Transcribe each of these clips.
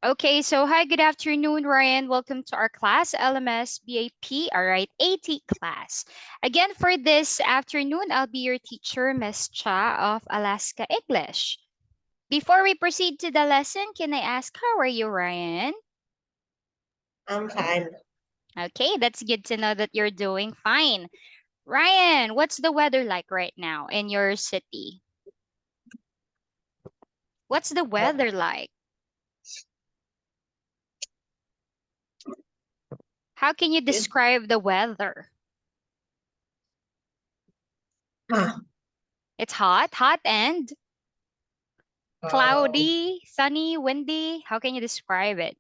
Okay, so hi, good afternoon, Ryan. Welcome to our class, LMS BAP, all right, AT class. Again, for this afternoon, I'll be your teacher, Miss Cha of Alaska English. Before we proceed to the lesson, can I ask, how are you, Ryan? I'm fine. Okay, that's good to know that you're doing fine. Ryan, what's the weather like right now in your city? What's the weather like? How can you It, describe the weather? uh, It's hot and uh, cloudy, sunny, windy. How can you describe it?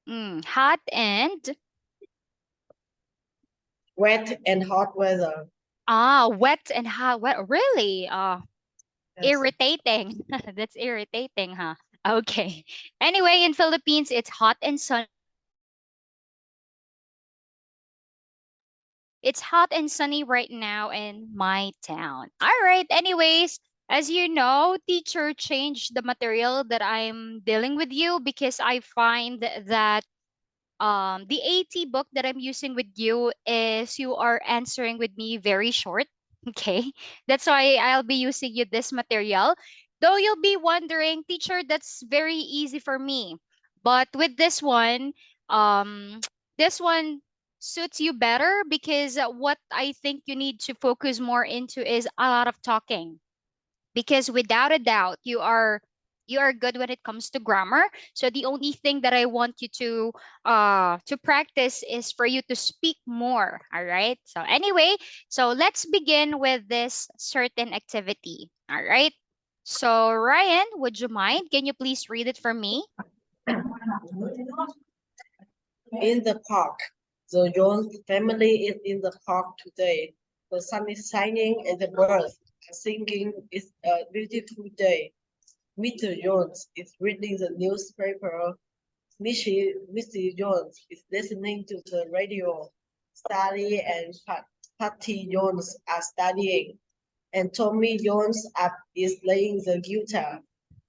Hot and wet and hot weather. wet and hot. Wet. Really? Yes. Irritating. That's irritating, huh? Okay. Anyway, in Philippines, it's hot and sunny. It's hot and sunny right now in my town. All right. Anyways, as you know, teacher changed the material that I'm dealing with you because I find that the AT book that I'm using with you is you are answering with me very short. Okay. That's why I'll be using you this material. Though you'll be wondering, teacher, that's very easy for me. But with this one, um, this one suits you better because what I think you need to focus more into is a lot of talking because without a doubt you are good when it comes to grammar. So the only thing that I want you to practice is for you to speak more. All right, so anyway, so let's begin with this certain activity. All right, so Ryan, would you mind, can you please read it for me? In the park. The Jones family is in the park today. The sun is shining and the birds are singing. It's a beautiful day. Mr. Jones is reading the newspaper. Mrs. Jones is listening to the radio. Sally and Patty Jones are studying. And Tommy Jones is playing the guitar.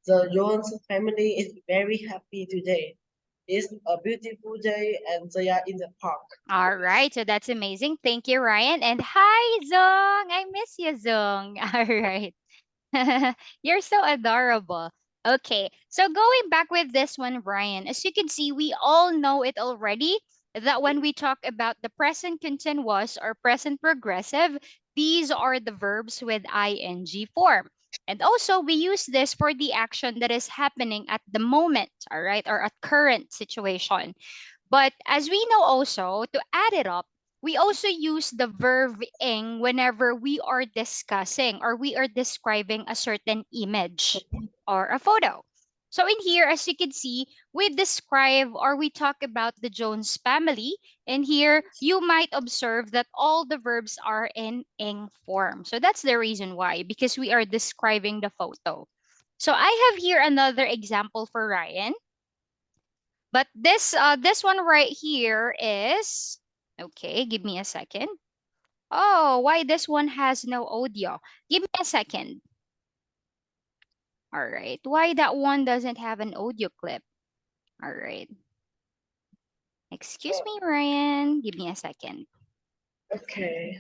The Jones family is very happy today. It's a beautiful day and they are in the park. All right, so that's amazing. Thank you, Ryan. And hi, Zong. I miss you, Zong. All right. You're so adorable. Okay, so going back with this one, Brian, as you can see, we all know it already that when we talk about the present continuous or present progressive, these are the verbs with ing form. And also, we use this for the action that is happening at the moment, all right, or at current situation. But as we know also, to add it up, we also use the verb ing whenever we are discussing or we are describing a certain image or a photo. So in here, as you can see, we describe or we talk about the Jones family. And here, you might observe that all the verbs are in ing form. So that's the reason why, because we are describing the photo. So I have here another example for Ryan. But this one right here is okay, give me a second. Oh, why this one has no audio? Give me a second. All right. Why that one doesn't have an audio clip? All right. Excuse me, Ryan. Give me a second. Okay.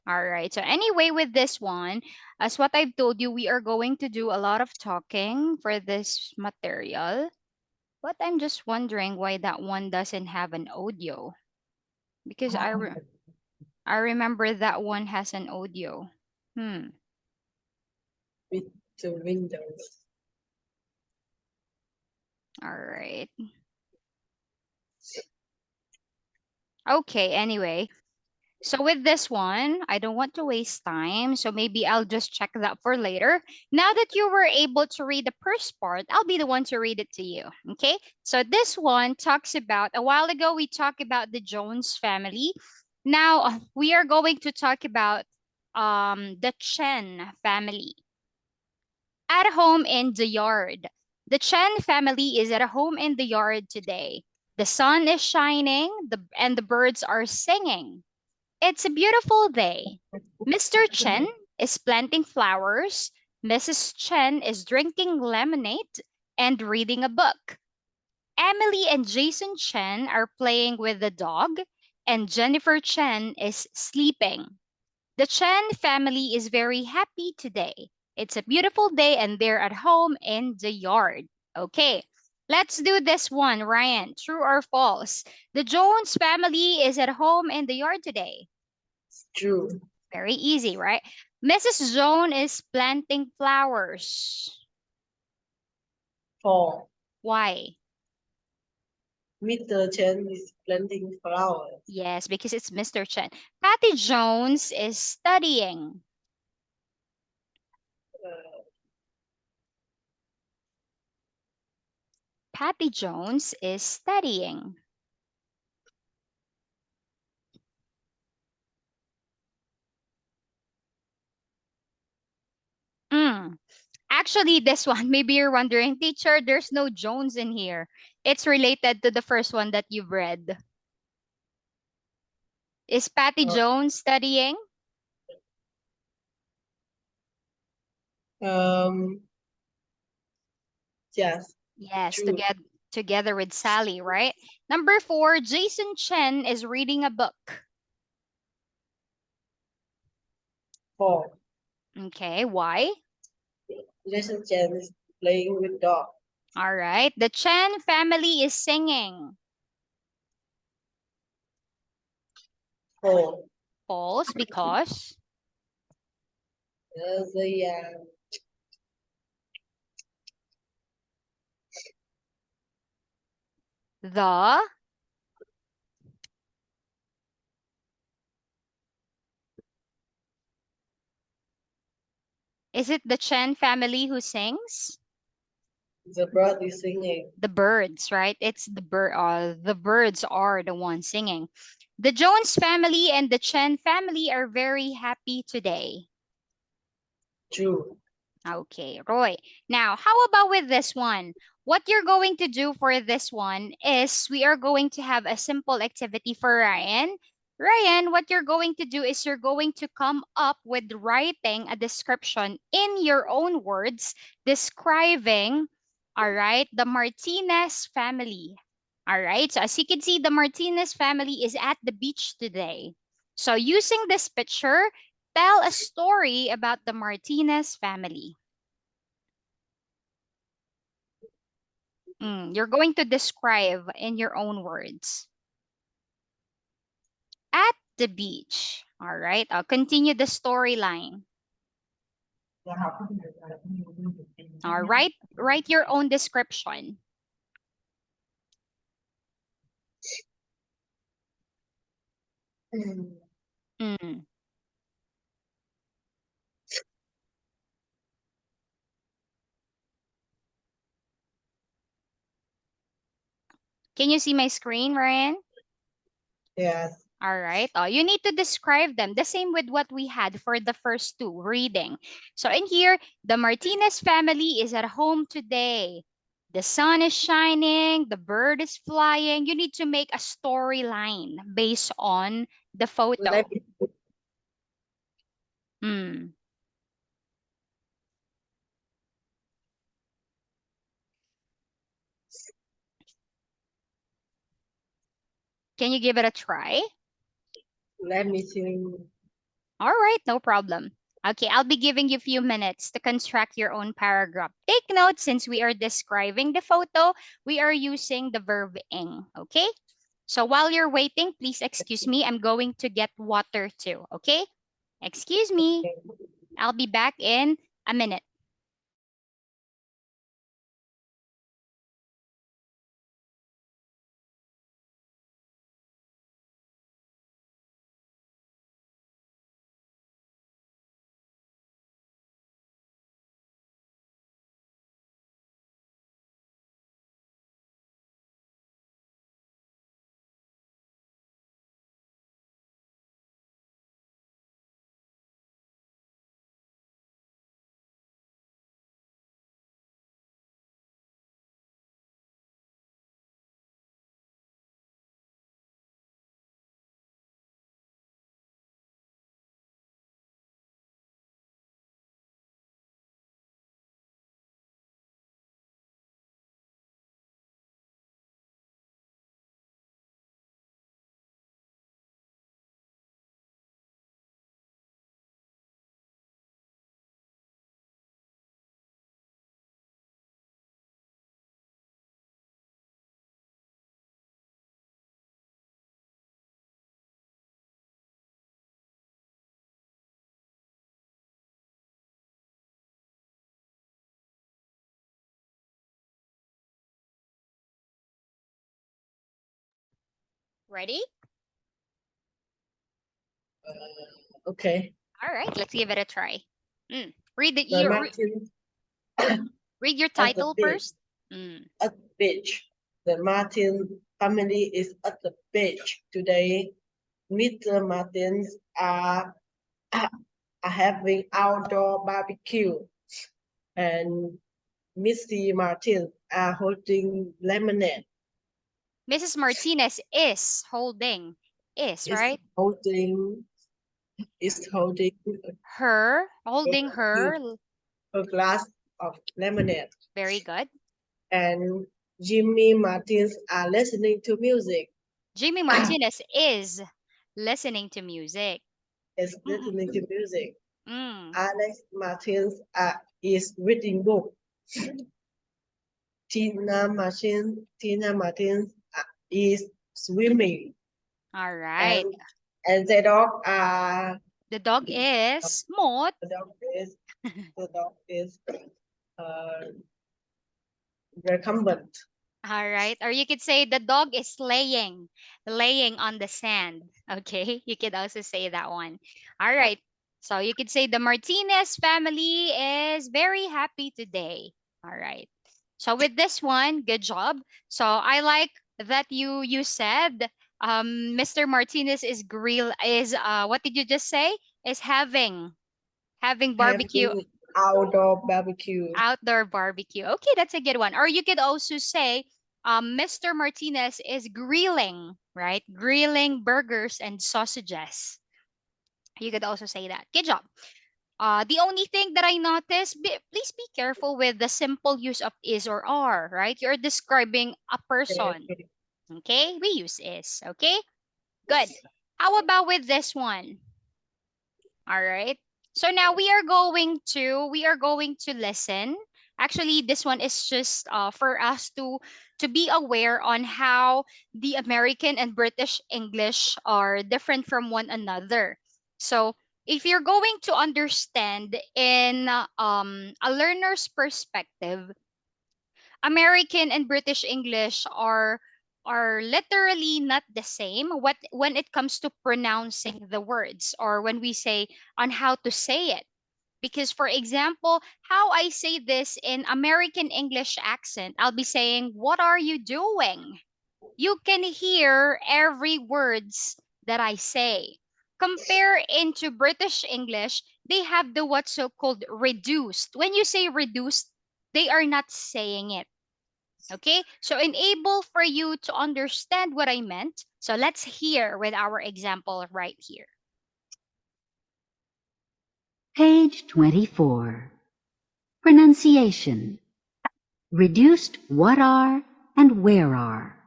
All right. So anyway, with this one, as what I've told you, we are going to do a lot of talking for this material. But I'm just wondering why that one doesn't have an audio. Because I remember that one has an audio. Hmm. With the windows. All right. Okay, anyway. So with this one, I don't want to waste time, so maybe I'll just check that for later. Now that you were able to read the first part, I'll be the one to read it to you. Okay? So this one talks about a while ago we talked about the Jones family. Now we are going to talk about the Chen family. At home in the yard. The Chen family is at home in the yard today. The sun is shining and the birds are singing. It's a beautiful day. Mr. Chen is planting flowers. Mrs. Chen is drinking lemonade and reading a book. Emily and Jason Chen are playing with the dog, and Jennifer Chen is sleeping. The Chen family is very happy today. It's a beautiful day and they're at home in the yard. Okay, let's do this one, Ryan. True or false? The Jones family is at home in the yard today. True. Very easy, right? Mrs. Jones is planting flowers. False. Why? Mr. Chen is planting flowers. Yes, because it's Mr. Chen. Patty Jones is studying. Uh, Patty Jones is studying. Mm. Actually, this one, maybe you're wondering, teacher, there's no Jones in here. It's related to the first one that you've read. Is Patty uh, Jones studying? um, yes, Yes, true. together with Sally, right? Number 4, Jason Chen is reading a book. False. Okay, why? Jason Chen is playing with dog. All right. The Chen family is singing. False. False because The the is it the Chen family who sings? the bird is singing. The birds, right? It's the birds are the ones singing. The Jones family and the Chen family are very happy today. True. Okay, Roy. Now, how about with this one? What you're going to do for this one is we are going to have a simple activity for Ryan. Ryan, what you're going to do is you're going to come up with writing a description in your own words describing, all right, the Martinez family. All right, so as you can see, the Martinez family is at the beach today. So using this picture, tell a story about the Martinez family. You're going to describe in your own words. At the beach. All right, I'll continue the storyline. All right, write your own description. Mm. Mm. Can you see my screen, Ryan? Yes. All right. Oh, you need to describe them the same with what we had for the first two reading. So in here, the Martinez family is at home today. The sun is shining, the bird is flying. You need to make a storyline based on the Let photo. me Mm. Can you give it a try? let me see. All right, no problem. Okay, I'll be giving you a few minutes to construct your own paragraph. Take note, since we are describing the photo, we are using the verb ing, okay? So while you're waiting, please excuse me. I'm going to get water too, okay? Excuse me. I'll be back in a minute. Ready? Okay. All right, let's give it a try. Read the The your Martin read your at the title beach. first. Mm. At the beach. The Martin family is at the beach today. Mr. Martins are having outdoor barbecue, and Missy Martins are holding lemonade. Mrs. Martinez is holding, is Is right? holding is holding Her holding a, her. a glass of lemonade, Very good. and Jimmy Martins are listening to music. Jimmy Martinez is listening to music. Is Mm-mm. listening to music. Mm. Alex Martins is reading book. Tina Martins is swimming, All right. and the dog The dog is Maud. the dog is the dog is uh, recumbent. All right. Or you could say the dog is laying on the sand. Okay. You could also say that one. All right. So you could say the Martinez family is very happy today. All right. So with this one, good job. So I like that you said Mr. Martinez is what did you just say? Is having barbecue, Having outdoor barbecue. outdoor barbecue. Okay, that's a good one. Or you could also say Mr. Martinez is grilling, right? Grilling burgers and sausages. You could also say that. Good job. The only thing that I noticed, please be careful with the simple use of is or are, right? You're describing a Okay, person. okay. Okay, we use is. Okay, good. How about with this one? All right. So now we are going to listen. Actually, this one is just for us to be aware on how the American and British English are different from one another. So if you're going to understand in a learner's perspective, American and British English are literally not the same when it comes to pronouncing the words or when we say on how to say it. Because for example, how I say this in American English accent, I'll be saying, "What are you doing?" You can hear every words that I say. Compare into British English, they have the what's so called reduced. When you say reduced, they are not saying it. Okay, so enable for you to understand what I meant. So let's hear with our example right here. Page 24. Pronunciation. Reduced what are and where are.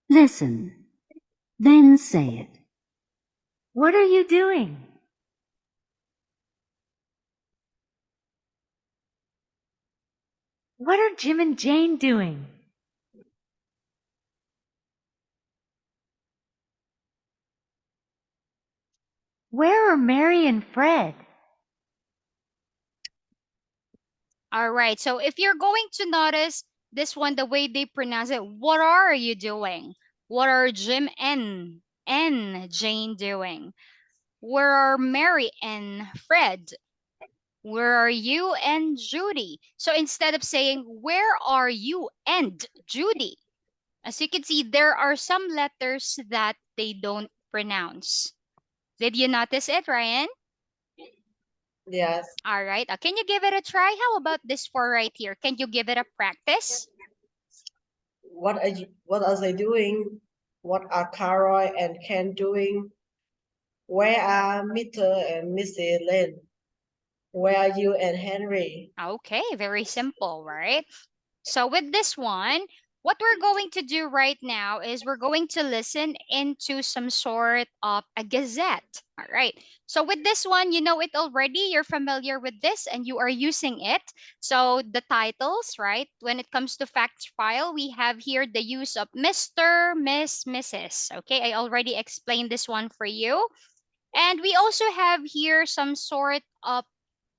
Listen, then say it. What are you doing? What are Jim and Jane doing? Where are Mary and Fred? All right, so if you're going to notice this one, the way they pronounce it, what are you doing? What are Jim and Jane doing? Where are Mary and Fred? Where are you and Judy? So instead of saying, "Where are you and Judy?" As you can see, there are some letters that they don't pronounce. Did you notice it, Ryan? Yes. All right. Can you give it a try? How about this for right here? Can you give it a practice? What are they doing? What are Carol and Ken doing? Where are Mr. and Mrs. Lane? Where are you and Henry? Okay, very simple, right? So with this one, what we're going to do right now is we're going to listen into some sort of a gazette. All right. So with this one, you know it already. You're familiar with this and you are using it. So the titles, right? When it comes to fact file, we have here the use of Mr., Miss, Mrs. Okay, I already explained this one for you. And we also have here some sort of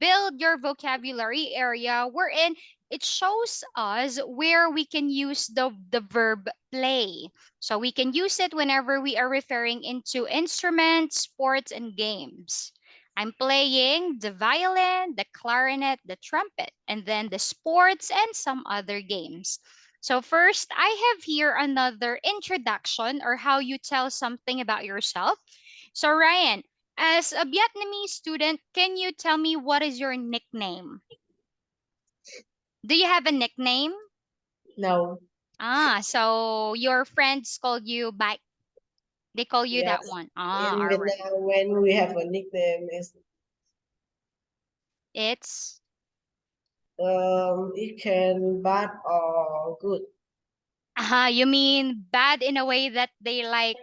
build your vocabulary area wherein it shows us where we can use the verb play. So we can use it whenever we are referring into instruments, sports, and games. I'm playing the violin, the clarinet, the trumpet, and then the sports and some other games. So first, I have here another introduction or how you tell something about yourself. So Ryan, as a Vietnamese student, can you tell me what is your nickname? Do you have a nickname? No. Ah, so your friends call you Bach. They call you Yes. that one. Ah, In all right. Vietnam, when we have a nickname, It's it can bad or good. you mean bad in a way that they like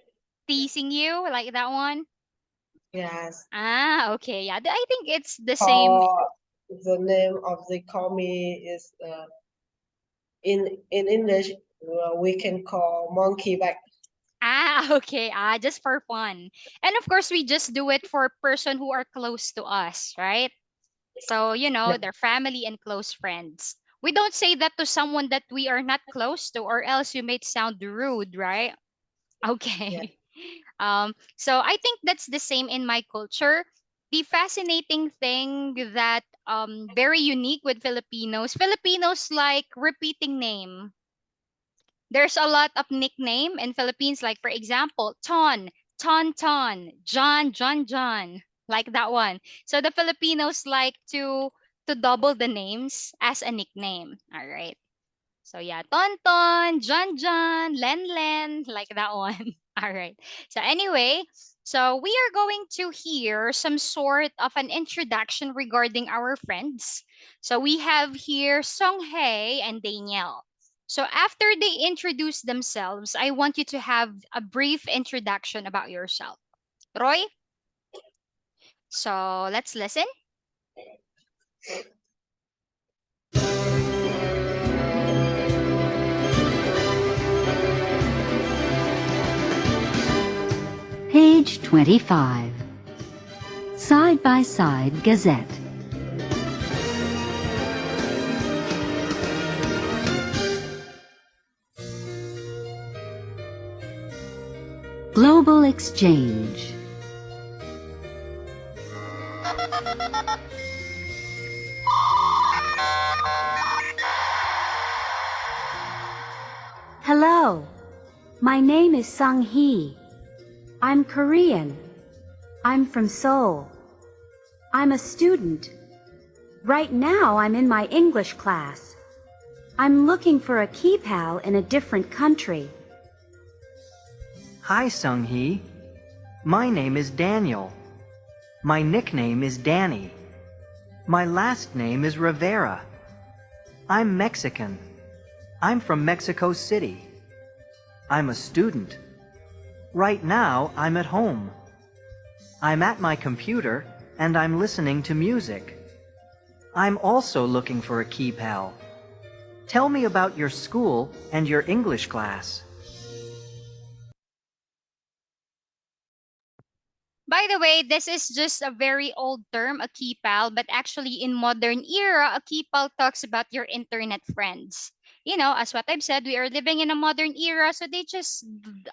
teasing you, like that one? Yes. Ah, okay. Yeah, I think it's the same. Or the name of the commie is in English we can call monkey back. Ah, okay. Ah, just for fun. And of course, we just do it for person who are close to us, right? So, Yeah. their family and close friends. We don't say that to someone that we are not close to, or else you might sound rude, right? Yeah. Okay. So I think that's the same in my culture. The fascinating thing that very unique with Filipinos like repeating name. There's a lot of nickname in Philippines, like for example, Ton, John, like that one. So the Filipinos like to double the names as a nickname. All right. So yeah, Tonton, John, Len, like that one. All right. So anyway, so we are going to hear some sort of an introduction regarding our friends. So we have here Song Hei and Danielle. So after they introduce themselves, I want you to have a brief introduction about yourself. Roy, so let's listen. Page 25. Side by Side Gazette. Global Exchange. Hello, my name is Sung Hee. I'm Korean. I'm from Seoul. I'm a student. Right now I'm in my English class. I'm looking for a key pal in a different country. Hi, Sung-hee. My name is Daniel. My nickname is Danny. My last name is Rivera. I'm Mexican. I'm from Mexico City. I'm a student. Right now, I'm at home. I'm at my computer, and I'm listening to music. I'm also looking for a key pal. Tell me about your school and your English class. By the way, this is just a very old term, a keypal, but actually in modern era, a keypal talks about your internet friends. As what I've said, we are living in a modern era, so they just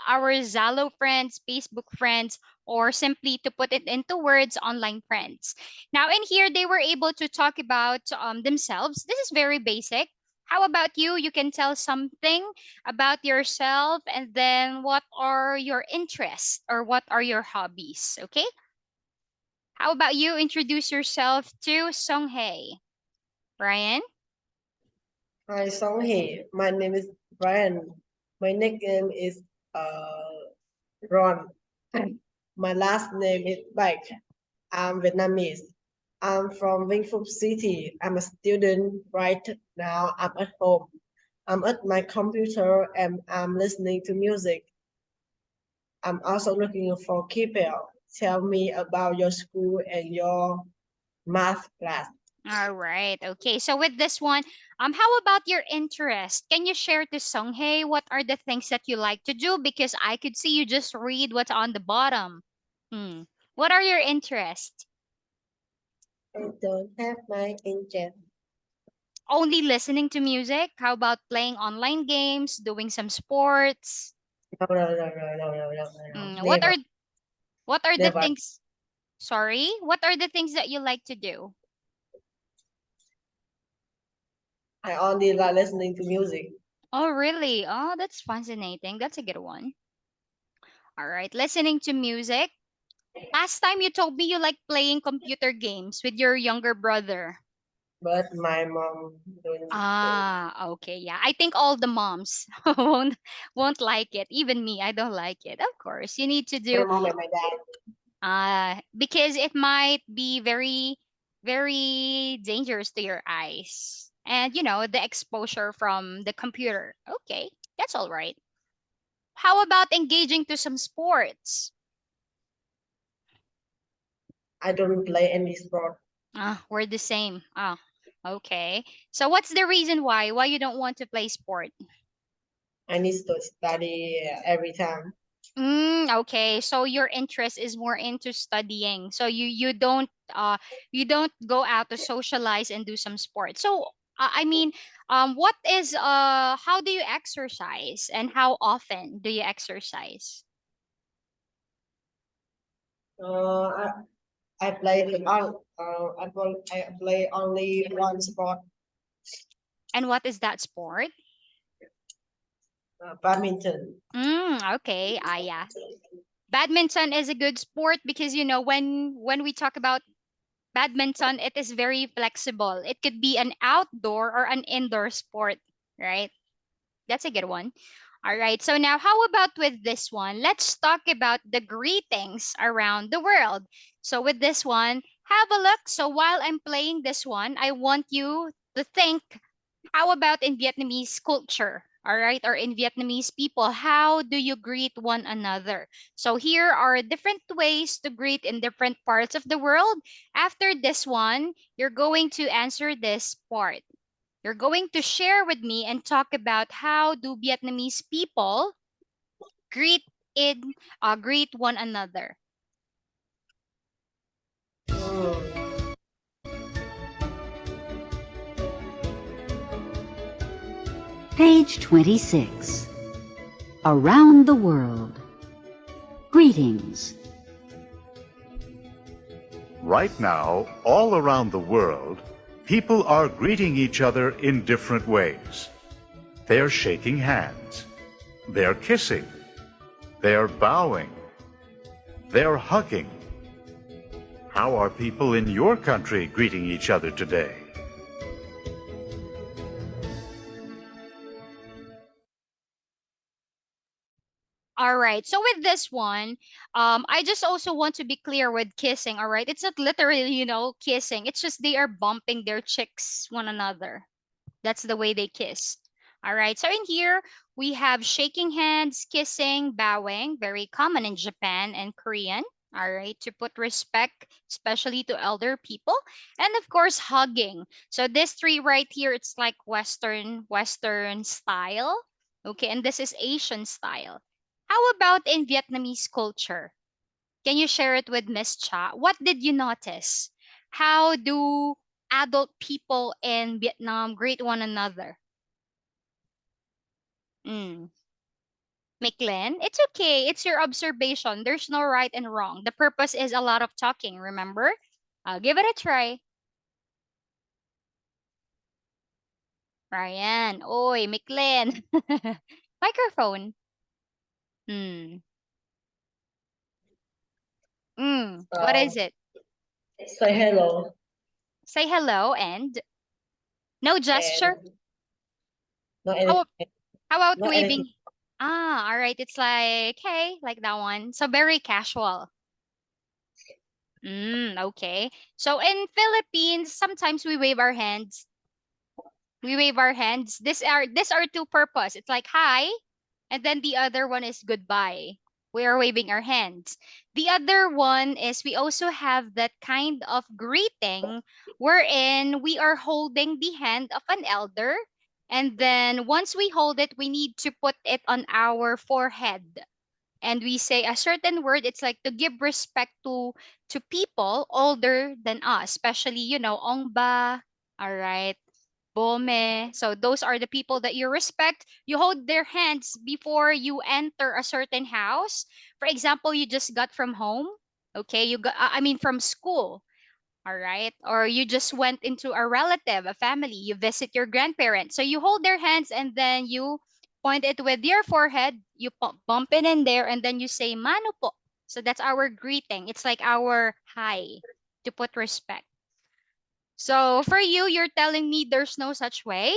our Zalo friends, Facebook friends, or simply to put it into words, online friends. Now, in here, they were able to talk about themselves. This is very basic. How about you? You can tell something about yourself and then what are your interests or what are your hobbies, okay? How about you introduce yourself to Songhae? Ryan? Hi, Song Hee. My name is Brian. My nickname is Ron. My last name is Bach. I'm Vietnamese. I'm from Vĩnh Phúc City. I'm a student right now. I'm at home. I'm at my computer and I'm listening to music. I'm also looking for Kipel. Tell me about your school and your math class. All right. Okay. So with this one, how about your interest? Can you share to Songhae what are the things that you like to do? Because I could see you just read what's on the bottom. Hmm. What are your interests? I don't have my interest. only listening to music? How about playing online games, doing some sports? No, no, no, no, no, no, no, no. Mm, Never, what are the never. things? Sorry, what are the things that you like to do? I only like listening to music. Oh, really? Oh, that's fascinating. That's a good one. All right, listening to music. Last time you told me you like playing computer games with your younger brother. But my mom don't. Ah, okay, yeah. I think all the moms won't like it. Even me, I don't like it. Of course, you need to My do mom and my dad. because it might be very dangerous to your eyes. And the exposure from the computer. Okay, that's all right. How about engaging to some sports? I don't play any sport. Ah, we're the same. Ah, okay. So what's the reason why you don't want to play sport? I need to study every time. Okay. So your interest is more into studying. So you don't go out to socialize and do some sports. So I mean, what is how do you exercise and how often do you exercise? Uh, I play I play only one sport, And what is that sport? badminton. Okay. Ah, yeah. Badminton is a good sport because when we talk about badminton, it is very flexible. It could be an outdoor or an indoor sport, right? That's a good one. All right. So now how about with this one? Let's talk about the greetings around the world. So with this one, have a look. So while I'm playing this one, I want you to think, how about in Vietnamese culture? All right, or in Vietnamese people, how do you greet one another? So here are different ways to greet in different parts of the world. After this one, you're going to answer this part. You're going to share with me and talk about how do Vietnamese people greet in greet one another. Mm. Page 26. Around the world. Greetings. Right now, all around the world, people are greeting each other in different ways. They're shaking hands. They're kissing. They're bowing. They're hugging. How are people in your country greeting each other today? All right. So with this one, I just also want to be clear with kissing. All right, it's not literally, kissing. It's just they are bumping their cheeks one another. That's the way they kiss. All right. So in here we have shaking hands, kissing, bowing, very common in Japan and Korean. All right, to put respect, especially to elder people, and of course hugging. So this three right here, it's like Western style. Okay, and this is Asian style. How about in Vietnamese culture? Can you share it with Miss Cha? What did you notice? How do adult people in Vietnam greet one another? Mm. McLean, it's okay. It's your observation. There's no right and wrong. The purpose is a lot of talking, remember? I'll give it a try. Ryan, oi, McLean. Microphone. Mm. What Uh, is it? say hello Say hello and no gesture. and not How, anything. how about Not anything. waving? Ah, all right. It's like, hey, like that one. So very casual. Okay. So in Philippines, sometimes we wave our hands. We wave our hands. These are two purpose. It's like hi, and then the other one is goodbye. We are waving our hands. The other one is we also have that kind of greeting wherein we are holding the hand of an elder, and then once we hold it, we need to put it on our forehead. And we say a certain word. It's like to give respect to people older than us, especially ongba. All right. bome. So those are the people that you respect. You hold their hands before you enter a certain house. For example, you just got from home. Okay, you got, I mean, from school. All right. Or you just went into a relative, a family, you visit your grandparents. So you hold their hands and then you point it with your forehead, you bump it in there, and then you say, Mano po. So that's our greeting. It's like our hi to put respect. So for you, you're telling me there's no such way?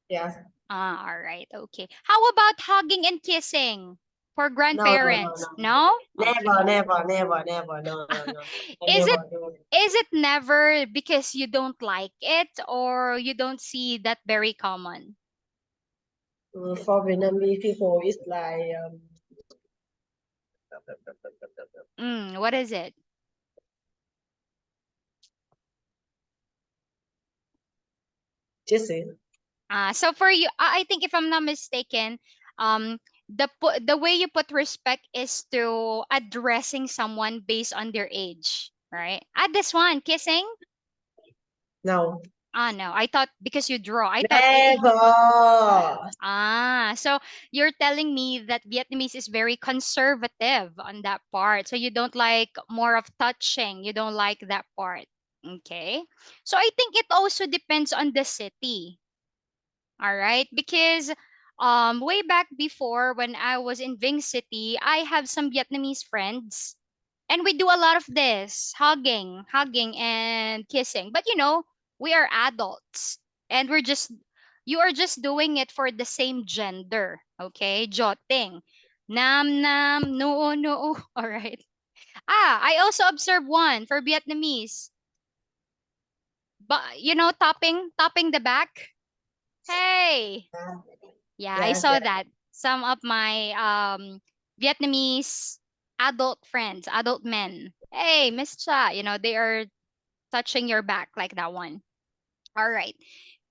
Yes. Ah, all right. Okay. How about hugging and kissing for No, no, no, grandparents? no. No? Never, Okay. never, never, never. No, no, no. I Is it never do it. is it never because you don't like it or you don't see that very common? For Vietnamese people, it's like What is it? Jesse. So for you, I think if I'm not mistaken, the way you put respect is to addressing someone based on their age, right? This one, kissing. No, Ah, no, I thought because you draw. I thought never. so you're telling me that Vietnamese is very conservative on that part. So you don't like more of touching. You don't like that part. Okay. So I think it also depends on the city. All right. Because way back before when I was in Ving City, I have some Vietnamese friends and we do a lot of this hugging and kissing. But we are adults and you are just doing it for the same gender. Okay. Jotting. Nam nam no no. All right. I also observed one for Vietnamese. But tapping the back. Hey. Yeah, I Yes, saw yes. that. Some of my Vietnamese adult friends, adult men. Hey, Miss Cha, they are touching your back like that one. All right.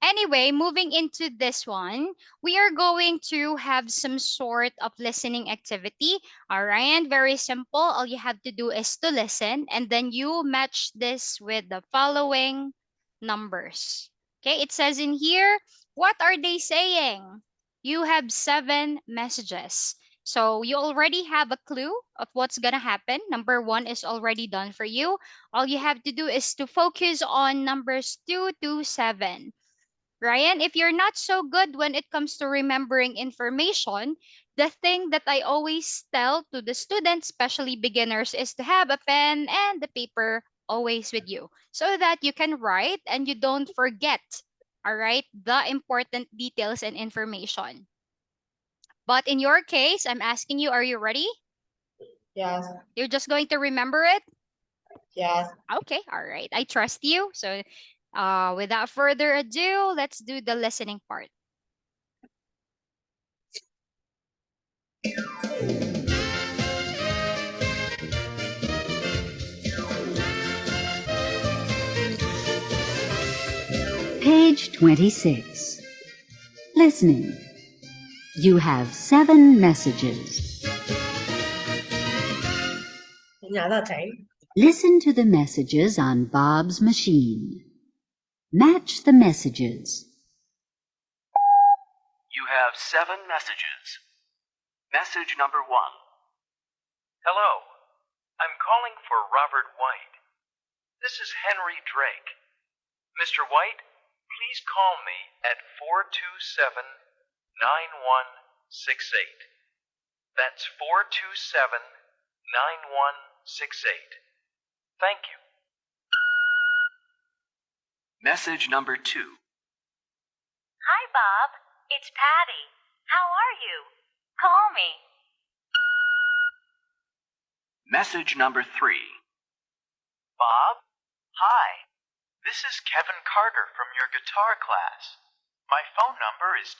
Anyway, moving into this one, we are going to have some sort of listening activity. All right, and very simple. All you have to do is to listen, and then you match this with the following numbers. Okay, it says in here, what are they saying? You have 7 messages. So you already have a clue of what's gonna happen. Number one is already done for you. All you have to do is to focus on numbers 2 to 7. Ryan, if you're not so good when it comes to remembering information, the thing that I always tell to the students, especially beginners, is to have a pen and the paper always with you so that you can write and you don't forget, all right, the important details and information. But in your case, I'm asking you, are you ready? Yes, You're just going to remember it? yes. Okay, all right. I trust you. So, without further ado, let's do the listening part. Page 26. Listening. You have 7 messages. Another time. Listen to the messages on Bob's machine. Match the messages. You have 7 messages. Message number 1. Hello. I'm calling for Robert White. This is Henry Drake. Mr. White, please call me at 427-9168. That's 427-9168. Thank you. Message number 2. Hi, Bob. It's Patty. How are you? Call me. Message number 3. Bob? Hi. This is Kevin Carter from your guitar class. My phone number is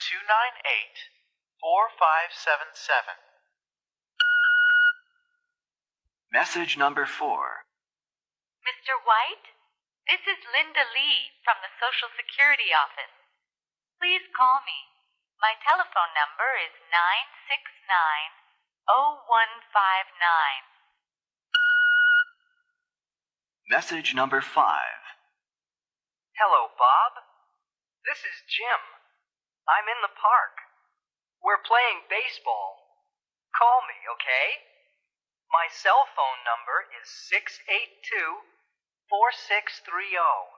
298-4577. Message number 4. Mr. White, this is Linda Lee from the Social Security office. Please call me. My telephone number is 969-0159. Message number 5. Hello, Bob. This is Jim. I'm in the park. We're playing baseball. Call me, okay? My cell phone number is 682-4630.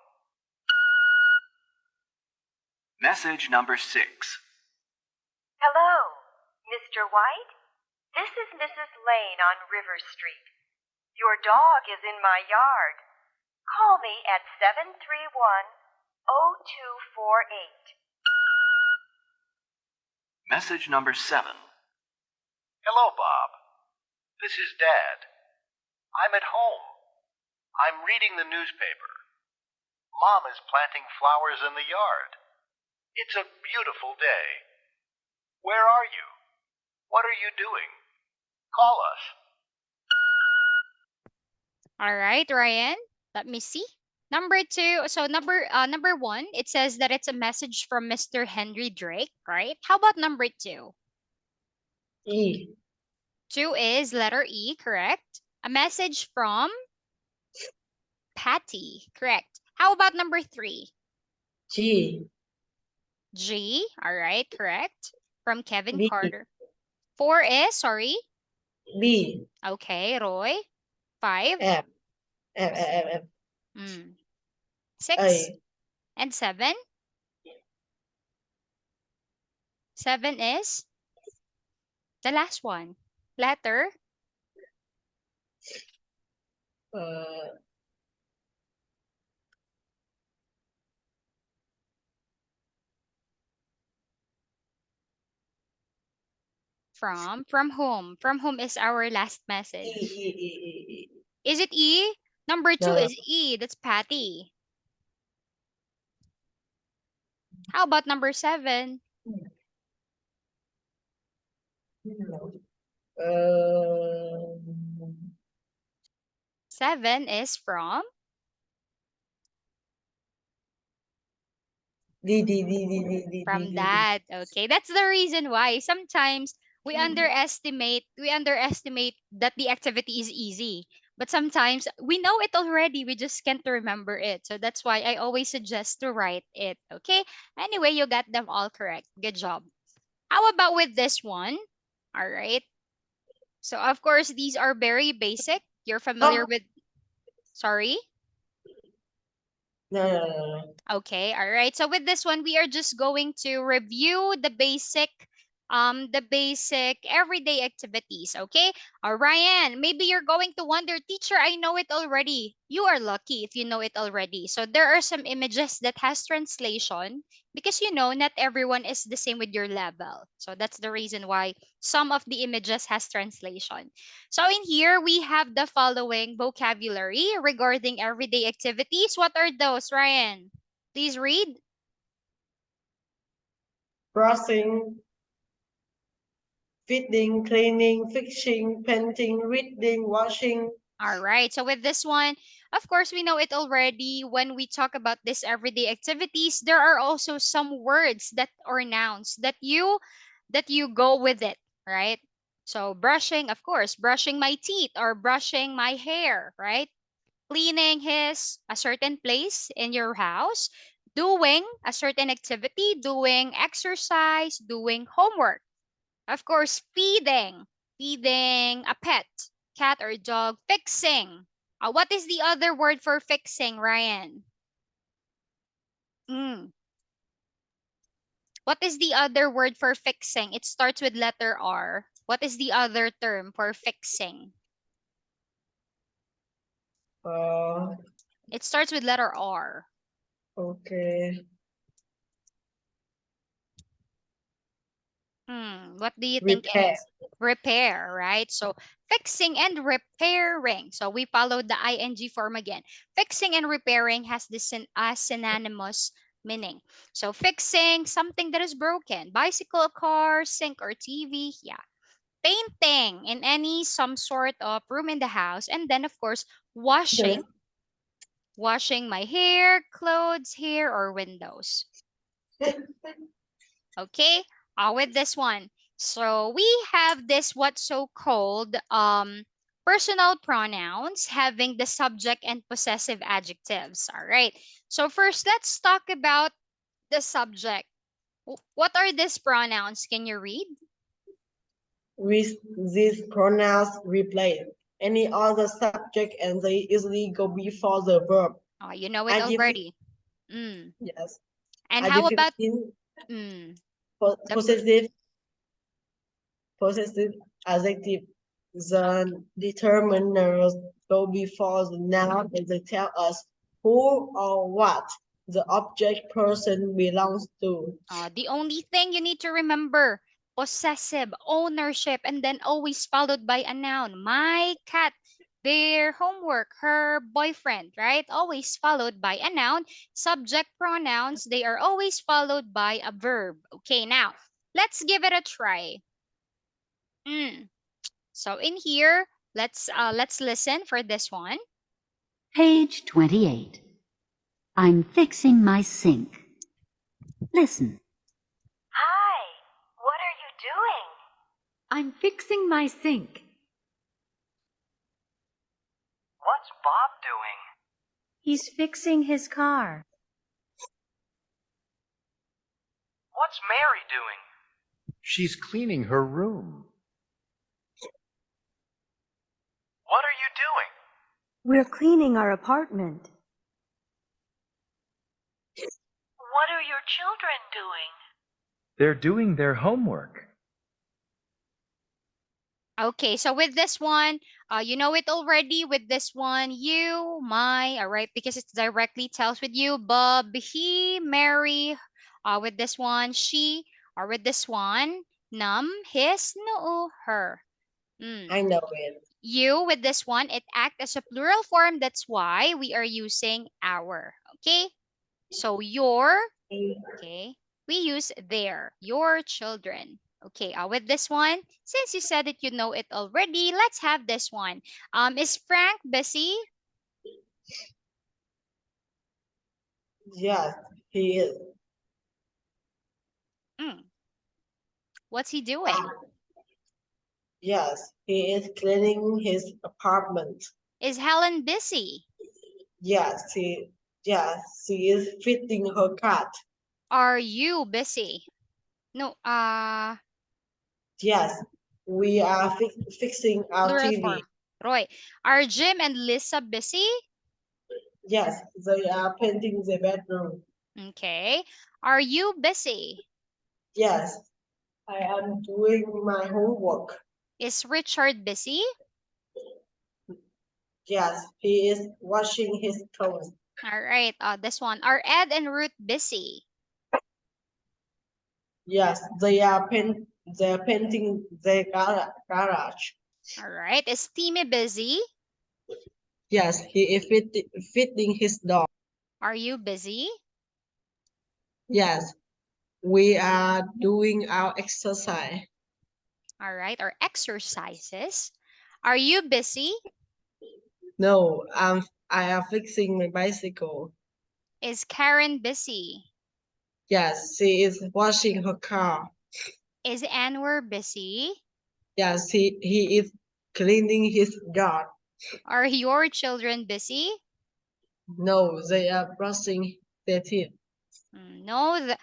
Message number 6. Hello, Mr. White? This is Mrs. Lane on River Street. Your dog is in my yard. Call me at 731-0248. Message number 7. Hello, Bob. This is Dad. I'm at home. I'm reading the newspaper. Mom is planting flowers in the yard. It's a beautiful day. Where are you? What are you doing? Call us. All right, Ryan. Let me see. Number 2. So number 1, it says that it's a message from Mr. Henry Drake, right? How about number 2? E. 2 is letter E, correct? A message from Patty, correct. How about number 3? G. G, all right, correct. From Kevin B. Carter. 4 is, sorry. B. Okay, Roy. 5. F. F. F. F. 6 A. and 7. 7 is the last one. Letter from whom? From whom is our last E. message. E. E. E. Is it E? Number 2 No. is E. That's Patty. How about number 7? No. 7 is from from D. Dad. Okay, that's the reason why sometimes we underestimate that the activity is easy. But sometimes we know it already, we just can't remember it. So that's why I always suggest to write it. Okay? Anyway, you got them all correct. Good job. How about with this one? All right. So of course, these are very basic. You're familiar with, sorry? No. Okay, all right. So with this one, we are just going to review the basic everyday activities, okay? Ryan, maybe you're going to wonder, teacher, I know it already. You are lucky if you know it already. So there are some images that has translation because you know not everyone is the same with your level. So that's the reason why some of the images has translation. So in here, we have the following vocabulary regarding everyday activities. What are those, Ryan? Please read. Brushing, feeding, cleaning, fixing, painting, reading, washing. All right. So with this one, of course, we know it already. When we talk about this everyday activities, there are also some words that or nouns that you go with it, right? So brushing, of course, brushing my teeth or brushing my hair, right? Cleaning his a certain place in your house, doing a certain activity, doing exercise, doing homework. Of course, feeding a pet, cat or dog, fixing. What is the other word for fixing, Ryan? Mm. What is the other word for fixing? It starts with letter R. What is the other term for fixing? Uh, It starts with letter R. okay. What do you think it Repair. is? Repair, right? So fixing and repairing. So we followed the ing form again. Fixing and repairing has this synonymous meaning. So fixing something that is broken, bicycle, car, sink, or TV. Yeah. Painting in some sort of room in the house. And then, of course, washing. Washing my hair, clothes, hair, or windows. Okay, with this one. So we have this what's so-called personal pronouns having the subject and possessive adjectives. All right. So first, let's talk about the subject. What are these pronouns? Can you read? With these pronouns replace any other subject and they usually go before the verb. Oh, you know it Adjective, already. Mm. yes. And how Adjective about in mm, the possessive adjective. The determiners go before the noun and they tell us who or what the object person belongs to. the only thing you need to remember, possessive, ownership, and then always followed by a noun. My cat, their homework, her boyfriend, right? Always followed by a noun. Subject pronouns, they are always followed by a verb. Okay, now let's give it a try. Mm. So in here, let's listen for this one. Page 28. I'm fixing my sink. Listen. Hi, what are you doing? I'm fixing my sink. What's Bob doing? He's fixing his car. What's Mary doing? She's cleaning her room. What are you doing? We're cleaning our apartment. What are your children doing? They're doing their homework. Okay, so with this one, you know it already. With this one, you, my, all right, because it directly tells with you, Bob, he, Mary. With this one, she, or with this one, num, his, no, her. Mm. I know it. You with this one, it acts as a plural form. That's why we are using our. Okay, so your, okay, we use their, your children. Okay, with this one, since you said it, you know it already, let's have this one. Is Frank busy? Yes, he is. Mm. What's he doing? Ah, yes, he is cleaning his apartment. Is Helen busy? Yes, she is feeding her cat. Are you busy? No, Yes, we are fixing our plural TV. form. Roy, are Jim and Lisa busy? Yes, they are painting the bedroom. Okay. Are you busy? Yes, I am doing my homework. Is Richard busy? Yes, he is washing his clothes. All right. This one. Are Ed and Ruth busy? Yes, they're painting the garage. All right. Is Timmy busy? Yes, he is feeding his dog. Are you busy? Yes, we are doing our exercise. All right. Or exercises. Are you busy? No, I am fixing my bicycle. Is Karen busy? Yes, she is washing her car. Is Anwar busy? Yes, he is cleaning his yard. Are your children busy? No, they are brushing their teeth. No.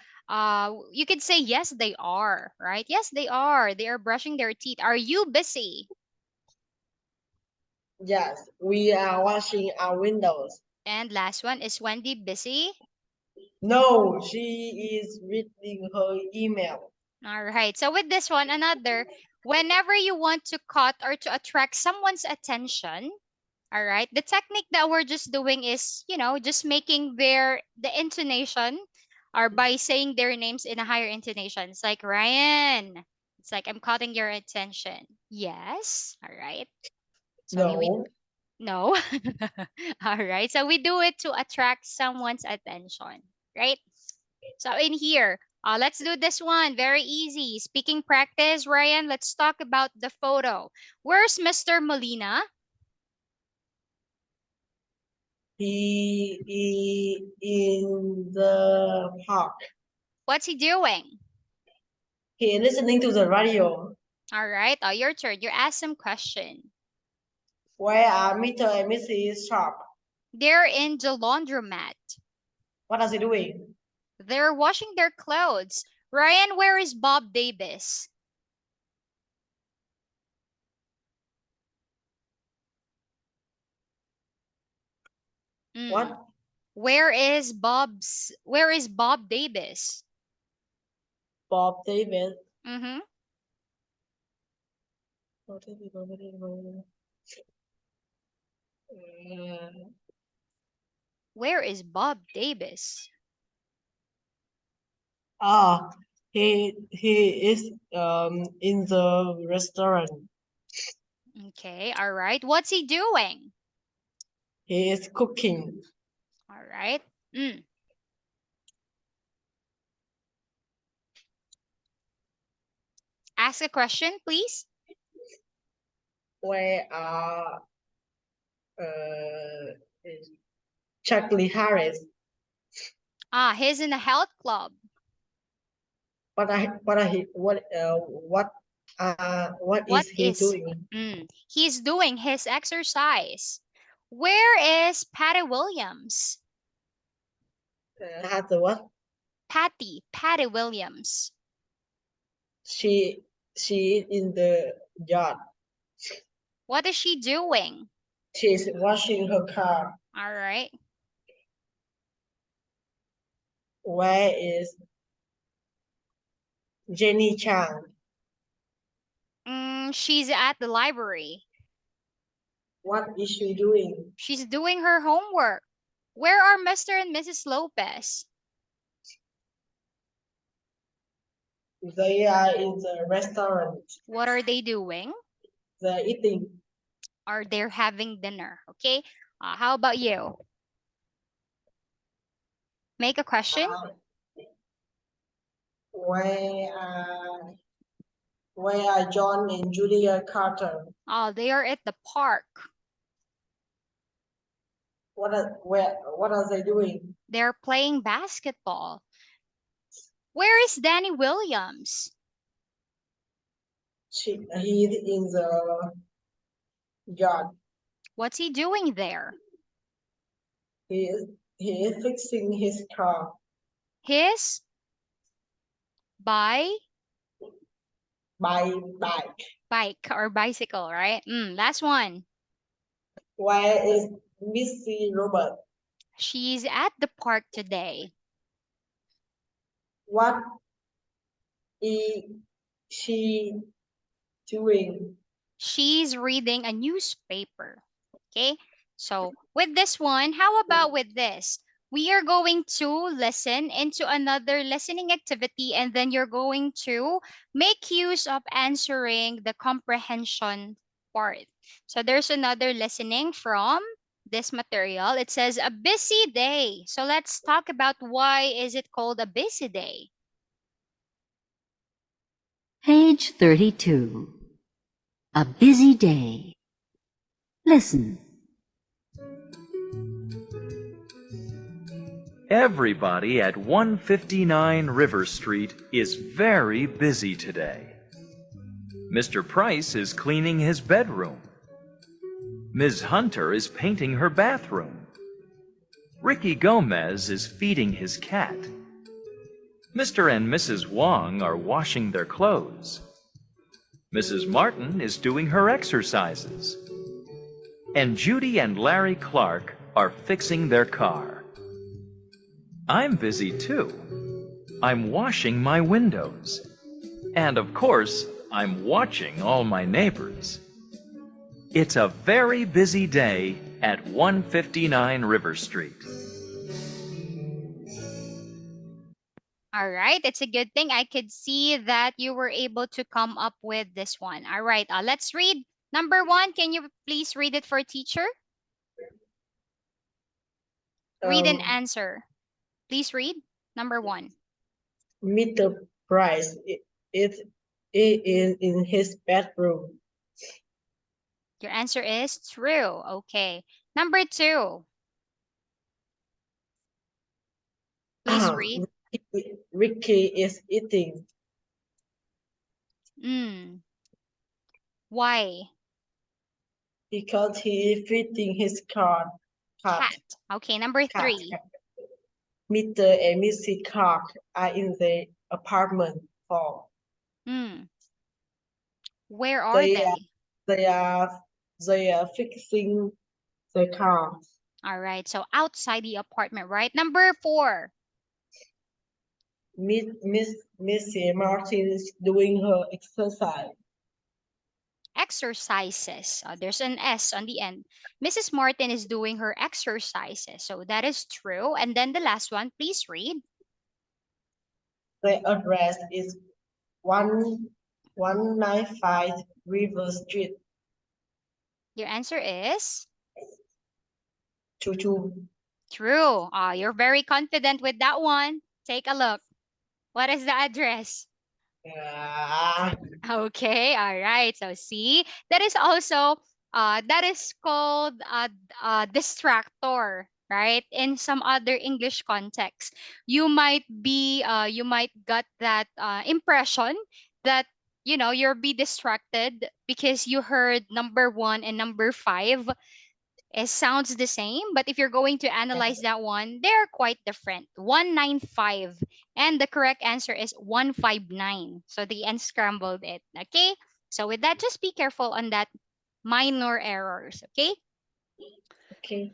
You could say yes, they are. Right? Yes, they are. They are brushing their teeth. Are you busy? Yes, we are washing our windows. And last one, is Wendy busy? No, she is reading her email. All right. So with this one, another, whenever you want to cut or to attract someone's attention, all right, the technique that we're just doing is, just making the intonation or by saying their names in a higher intonation. It's like Ryan. It's like I'm cutting your attention. Yes. All right. So we No, no. All right. So we do it to attract someone's attention, right? So in here, let's do this one. Very easy. Speaking practice, Ryan, let's talk about the photo. Where's Mr. Molina? he is in the park. What's he doing? He is listening to the radio. All right, your turn. You ask some question. Where are Mr. and Mrs. Sharp? They're in the laundromat. What are they doing? They're washing their clothes. Ryan, where is Bob Davis? What? Where is Bob Davis? Bob Davis. Mm-hmm. Where is Bob Davis? He is in the restaurant. Okay, all right. What's he doing? He is cooking. All right. Ask a question, please. Where are Charlie Harris? He's in a health club. What is he doing? He's doing his exercise. Where is Patty Williams? Has the what? Patty Williams. She is in the yard. What is she doing? She's washing her car. All right. Where is Jenny Chang? She's at the library. What is she doing? She's doing her homework. Where are Mr. and Mrs. Lopez? They are in the restaurant. What are they doing? They're eating. Or they're having dinner. Okay. How about you? Make a question. Where are John and Julia Carter? They are at the park. What are they doing? They're playing basketball. Where is Danny Williams? He is in the yard. What's he doing there? He is fixing his car. His bike or bicycle, right? Last one. Where is Missy Robert? She's at the park today. What is she doing? She's reading a newspaper. Okay, so with this one, how about with this? We are going to listen into another listening activity, and then you're going to make use of answering the comprehension part. So there's another listening from this material. It says a busy day. So let's talk about why is it called a busy day? Page 32. A busy day. Listen. Everybody at 159 River Street is very busy today. Mr. Price is cleaning his bedroom. Ms. Hunter is painting her bathroom. Ricky Gomez is feeding his cat. Mr. and Mrs. Wong are washing their clothes. Mrs. Martin is doing her exercises. And Judy and Larry Clark are fixing their car. I'm busy too. I'm washing my windows. And of course, I'm watching all my neighbors. It's a very busy day at 159 River Street. All right, it's a good thing. I could see that you were able to come up with this one. All right, let's read number 1. Can you please read it for teacher? Read and answer. Please read number 1. Mr. Price is in his bedroom. Your answer is true. Okay. Number 2. Please read. Ricky is eating. Why? Because he is feeding his cat. Okay, number 3. Mr. and Mrs. Clark are in the apartment floor. Hmm. Where are They are they? they are they are fixing the car. All right. So outside the apartment, right? Number 4. Mrs. Martin is doing her exercise. Exercises. There's an S on the end. Mrs. Martin is doing her exercises. So that is true. And then the last one, please read. The address is 195 River Street, Your answer is Choo. true. You're very confident with that one. Take a look. What is the address? Okay, all right. So see, that is also that is called a distractor, right? In some other English context, you might get that impression that you'll be distracted because you heard number 1 and number 5. It sounds the same, but if you're going to analyze that one, they're quite different. 195, and the correct answer is 159. So they unscrambled it. Okay? So with that, just be careful on that minor errors. Okay? Okay.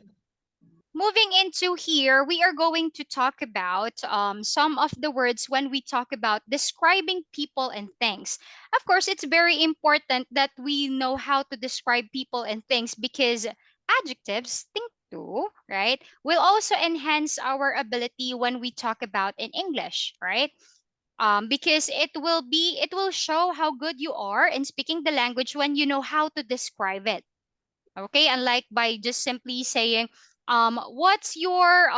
Moving into here, we are going to talk about some of the words when we talk about describing people and things. Of course, it's very important that we know how to describe people and things because adjectives, think too, right, will also enhance our ability when we talk about in English, right? Because it will show how good you are in speaking the language when you know how to describe it. Okay, unlike by just simply saying what's your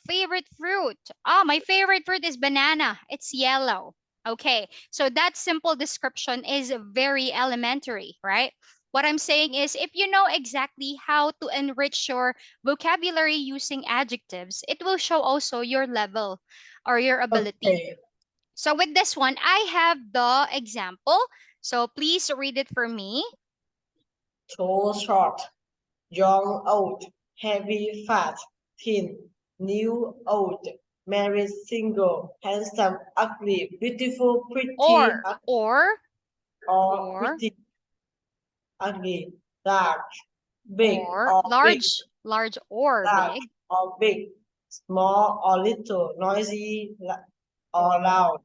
favorite fruit? My favorite fruit is banana, it's yellow. Okay, so that simple description is very elementary, right? What I'm saying is if you know exactly how to enrich your vocabulary using adjectives, it will show also your level or your ability. Okay. So with this one, I have the example, so please read it for me. Tall, short, young, old, heavy, fat, thin, new, old, married, single, handsome, ugly, beautiful, pretty, or or or or pretty, ugly, dark, big or or big, large or large big, or big, small or little, noisy or loud,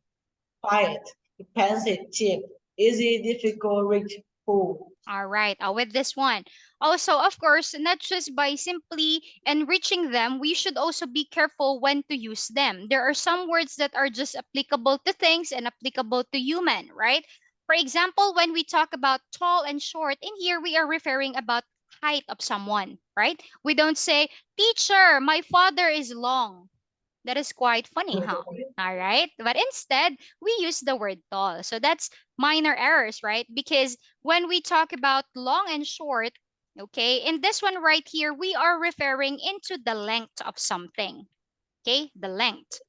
quiet, expensive, cheap, easy, difficult, rich, poor. all right. With this one, also of course, not just by simply enriching them, we should also be careful when to use them. There are some words that are just applicable to things and applicable to human, right? For example, when we talk about tall and short, in here we are referring about height of someone, right? We don't say, teacher, my father is long. That is quite funny, huh? All right. But instead, we use the word tall. So that's minor errors, right? Because when we talk about long and short, okay, in this one right here, we are referring into the length of something. Okay, the length.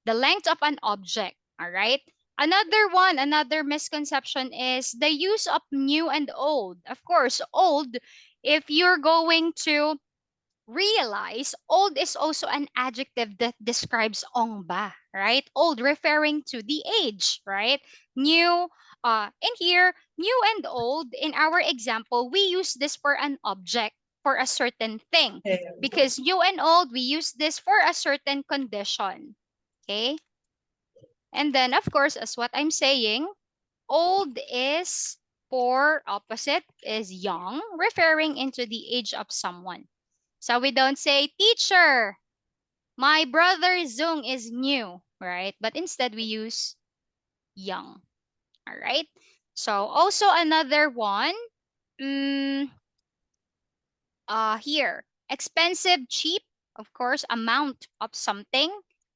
The length of an object. All right. Another misconception is the use of new and old. Of course, old, if you're going to realize, old is also an adjective that describes ongba, right? Old referring to the age, right? New, in here, new and old, in our example, we use this for an object, for a certain thing. Okay. Because new and old, we use this for a certain condition. Okay? And then, of course, as what I'm saying, old is for opposite is young, referring into the age of someone. So we don't say, teacher, my brother Zung is new, right? But instead we use young, all right? So also another one, mm, here, expensive, cheap, of course, amount of something.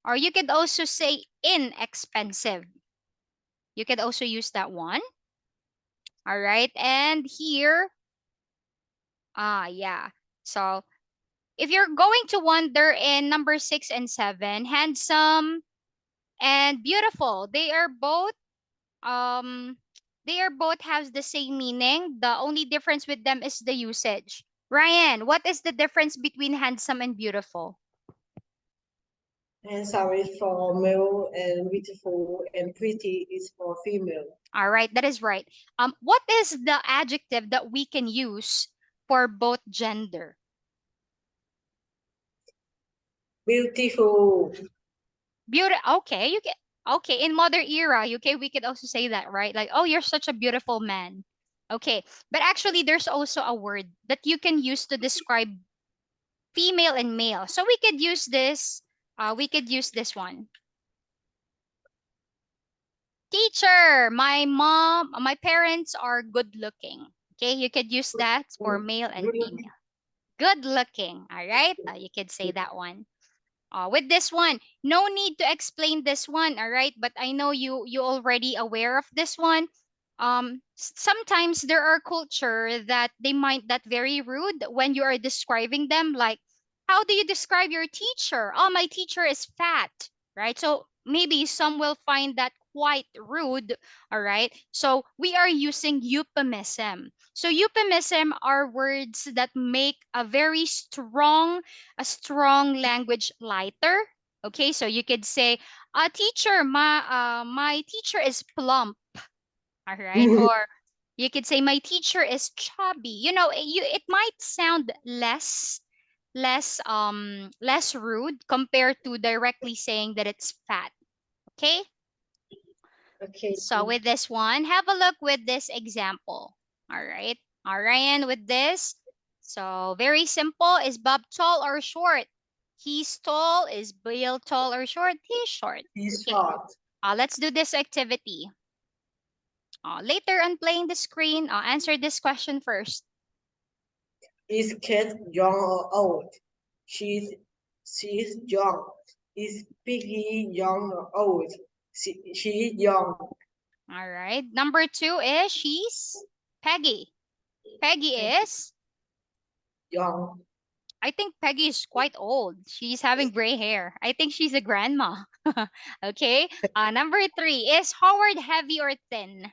Or you could also say inexpensive. You could also use that one. All right. And here, yeah. So if you're going to wonder in number 6 and 7, handsome and beautiful, um they are both has the same meaning. The only difference with them is the usage. Ryan, what is the difference between handsome and beautiful? Handsome is for male and beautiful and pretty is for female. All right, that is right. What is the adjective that we can use for both gender? Beautiful. Beauty. Okay, you get. Okay, in modern era, okay, we could also say that, right? Like, oh, you're such a beautiful man. Okay, but actually, there's also a word that you can use to describe female and male. So we could use this. We could use this one. Teacher, my parents are good looking. Okay, you could use that for male and female. Good looking. All right, you could say that one. With this one, no need to explain this one, all right? But I know you already aware of this one. Sometimes there are culture that they might that very rude when you are describing them. Like, how do you describe your teacher? Oh, my teacher is fat, right? So maybe some will find that quite rude, all right? So we are using euphemism. So euphemism are words that make a strong language lighter. Okay, so you could say, teacher, my teacher is plump, all right? Or you could say my teacher is chubby. It might sound less rude compared to directly saying that it's fat. Okay? Okay. So with this one, have a look with this example. All right. All right, with this. So very simple. Is Bob tall or short? He's tall. Is Bill tall or short? He's short. He's Okay. short. Let's do this activity. Later on playing the screen, answer this question first. Is Kate young or old? She's young. Is Piggy young or old? She's young. All right. Number 2 is she's Peggy. Peggy is, Young. I think Peggy is quite old. She's having gray hair. I think she's a grandma. Okay. Number 3 is Howard heavy or thin?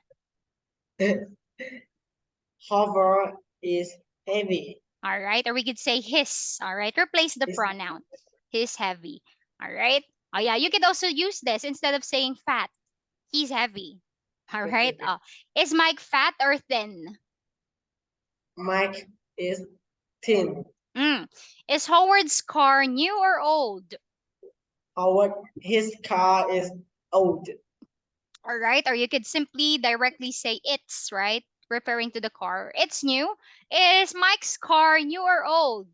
Hover is heavy. All right. Or we could say his. All right. Replace the pronoun. He's heavy. All right. Oh, yeah. You could also use this instead of saying fat. He's heavy. All right. Is Mike fat or thin? Mike is thin. Is Howard's car new or old? Howard, his car is old. All right. Or you could simply directly say it's, right? Referring to the car. It's new. Is Mike's car new or old?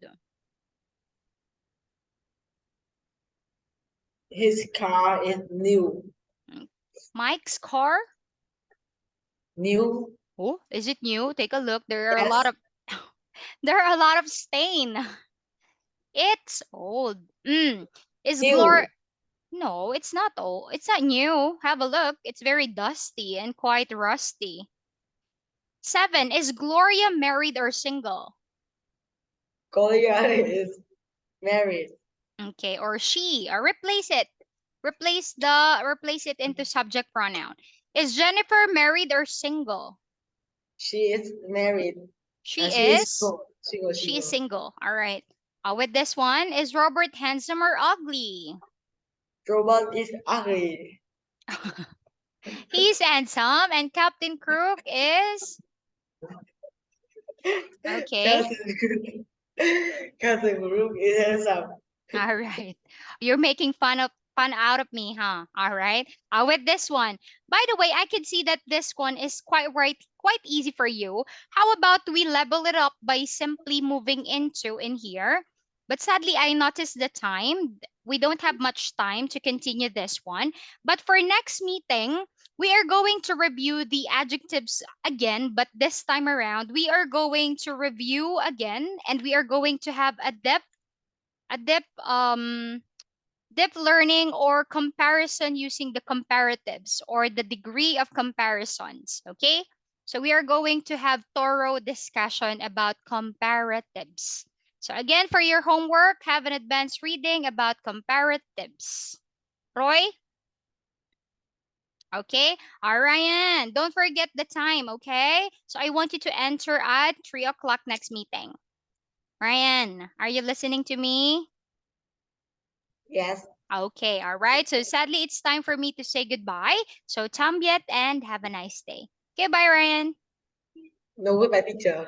His car is new. Mike's car? New. Oh, is it new? Take a look. There are Yes. a lot of there are a lot of stain. It's old. Is New. No, it's not old. It's not new. Have a look. It's very dusty and quite rusty. 7, is Gloria married or single? Gloria is married. Okay, or she. Or replace it. Replace it into subject pronoun. Is Jennifer married or single? She is married. She She is is single. All right. With this one, is Robert handsome or ugly? Robert is ugly. He's handsome, and Captain Crook is okay. Cousin Crook is handsome. All right. You're making fun out of me, huh? All right. With this one. By the way, I can see that this one is quite easy for you. How about we level it up by simply moving into in here? But sadly, I noticed the time. We don't have much time to continue this one. But for next meeting, we are going to review the adjectives again, but this time around, we are going to review again, and we are going to have a depth learning or comparison using the comparatives or the degree of comparisons. Okay, so we are going to have thorough discussion about comparatives. So again, for your homework, have an advanced reading about comparatives. Roy? Okay, Ryan, don't forget the time, okay? So I want you to enter at 3 o'clock next meeting. Ryan, are you listening to me? Yes. Okay, all right. So sadly, it's time for me to say goodbye. So Tambiet and have a nice day. Okay, bye, Ryan. No, goodbye, teacher.